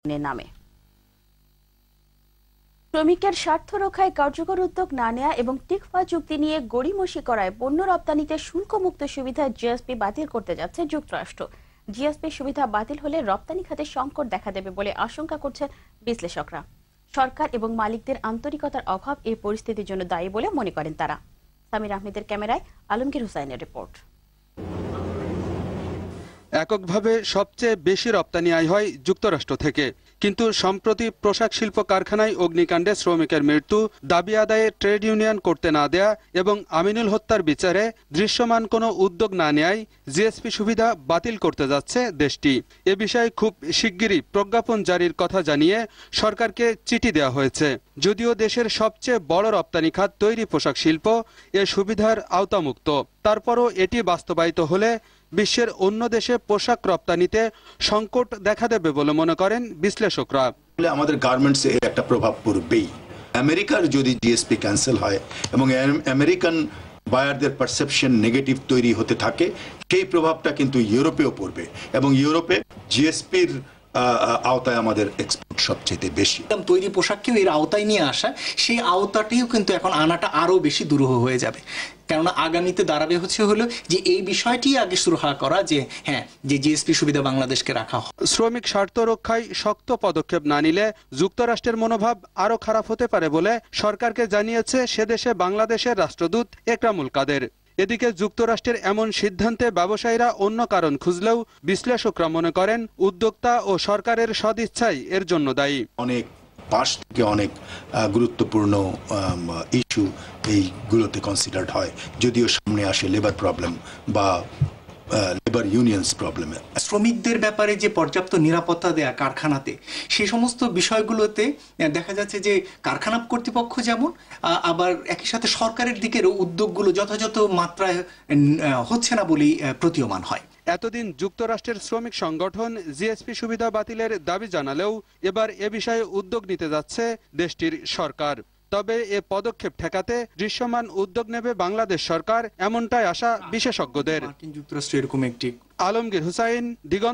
নামে শ্রমিকের স্বার্থ রক্ষায় কার্যকর উদ্যোগ না নেয়া এবং টিকফা চুক্তি নিয়ে গড়িমসি করায় পণ্য রপ্তানিতে শুল্কমুক্ত সুবিধা জিএসপি বাতিল করতে যাচ্ছে যুক্তরাষ্ট্র। জিএসপি সুবিধা বাতিল হলে রপ্তানি খাতে সংকট দেখা দেবে বলে আশঙ্কা করছেন বিশ্লেষকরা। সরকার এবং মালিকদের আন্তরিকতার অভাব এই পরিস্থিতির জন্য দায়ী বলে মনে করেন তারা। সামির আহমেদের ক্যামেরায় আলমগীর হুসাইনের রিপোর্ট। এককভাবে সবচেয়ে বেশি রপ্তানি আয় হয় যুক্তরাষ্ট্র থেকে, কিন্তু সম্প্রতি পোশাক শিল্প কারখানায় অগ্নিকাণ্ডে শ্রমিকের মৃত্যু, দাবি আদায়ে ট্রেড ইউনিয়ন করতে না দেয়া এবং আমিনুল হত্যার বিচারে দৃশ্যমান কোনো উদ্যোগ না নেয়ায় জিএসপি সুবিধা বাতিল করতে যাচ্ছে দেশটি। এ বিষয়ে খুব শিগগিরই প্রজ্ঞাপন জারির কথা জানিয়ে সরকারকে চিঠি দেওয়া হয়েছে। যদিও দেশের সবচেয়ে বড় রপ্তানি খাত তৈরি পোশাক শিল্প এ সুবিধার আওতামুক্ত, তারপরও এটি বাস্তবায়িত হলে বিশ্বের অন্য দেশে পোশাক রপ্তানিতে সংকট দেখা দেবে বলে মনে করেন বিশ্লেষকরা। আমাদের গার্মেন্টসে একটা প্রভাব পড়বেই। আমেরিকার যদি জিএসপি ক্যান্সেল হয় এবং আমেরিকান বায়ারদের পারসেপশন নেগেটিভ তৈরি হতে থাকে, সেই প্রভাবটা কিন্তু ইউরোপেও পড়বে এবং ইউরোপে জিএসপির আওতায় আমাদের এক্সপোর্ট সবচেয়ে বেশি। তৈরি পোশাককেও এর আওতায় নিয়ে আসা, সেই আওতাটিও কিন্তু এখন আনাটা আরো বেশি দুরূহ হয়ে যাবে। কেননা আগামীতে দাঁড়াবে হলো যে এই বিষয়টি আগে সুরাহা করা, যে হ্যাঁ, যে জিএসপি সুবিধা বাংলাদেশকে রাখা হয়। শ্রমিক স্বার্থ রক্ষায় শক্ত পদক্ষেপ না নিলে যুক্তরাষ্ট্রের মনোভাব আরো খারাপ হতে পারে বলে সরকারকে জানিয়েছে সেদেশে বাংলাদেশের রাষ্ট্রদূত একরামুল কাদের। এদিকে যুক্তরাষ্ট্রের এমন সিদ্ধান্তে ব্যবসায়ীরা অন্য কারণ খুঁজলেও বিশ্লেষকরা মনে করেন উদ্যোক্তা ও সরকারের সদিচ্ছাই এর জন্য দায়ী। অনেক পাশ থেকে অনেক গুরুত্বপূর্ণ ইস্যু এইগুলোতে কনসিডার্ড হয়, যদিও সামনে আসে লেবার প্রবলেম বা লেবার ইউনিয়নস প্রবলেমে। শ্রমিকদের ব্যাপারে যে পর্যাপ্ত নিরাপত্তা দেয়া কারখানাতে, সেই সমস্ত বিষয়গুলোতে দেখা যাচ্ছে যে কারখানা কর্তৃপক্ষ যেমন, আবার একই সাথে সরকারের দিকের উদ্যোগগুলো যথাযথ মাত্রায় হচ্ছে না বলেই প্রতীয়মান হয়। এতদিন যুক্তরাষ্ট্রের শ্রমিক সংগঠন জিএসপি সুবিধা বাতিলের দাবি জানালেও এবার এ বিষয়ে উদ্যোগ নিতে যাচ্ছে দেশটির সরকার। তবে এ পদক্ষেপ ঠেকাতে দৃশ্যমান উদ্যোগ নেবে বাংলাদেশ সরকার, এমনটাই আশা বিশেষজ্ঞদের। যুক্তরাষ্ট্র এরকম একটি। আলমগীর হুসাইন, দিগন্ত।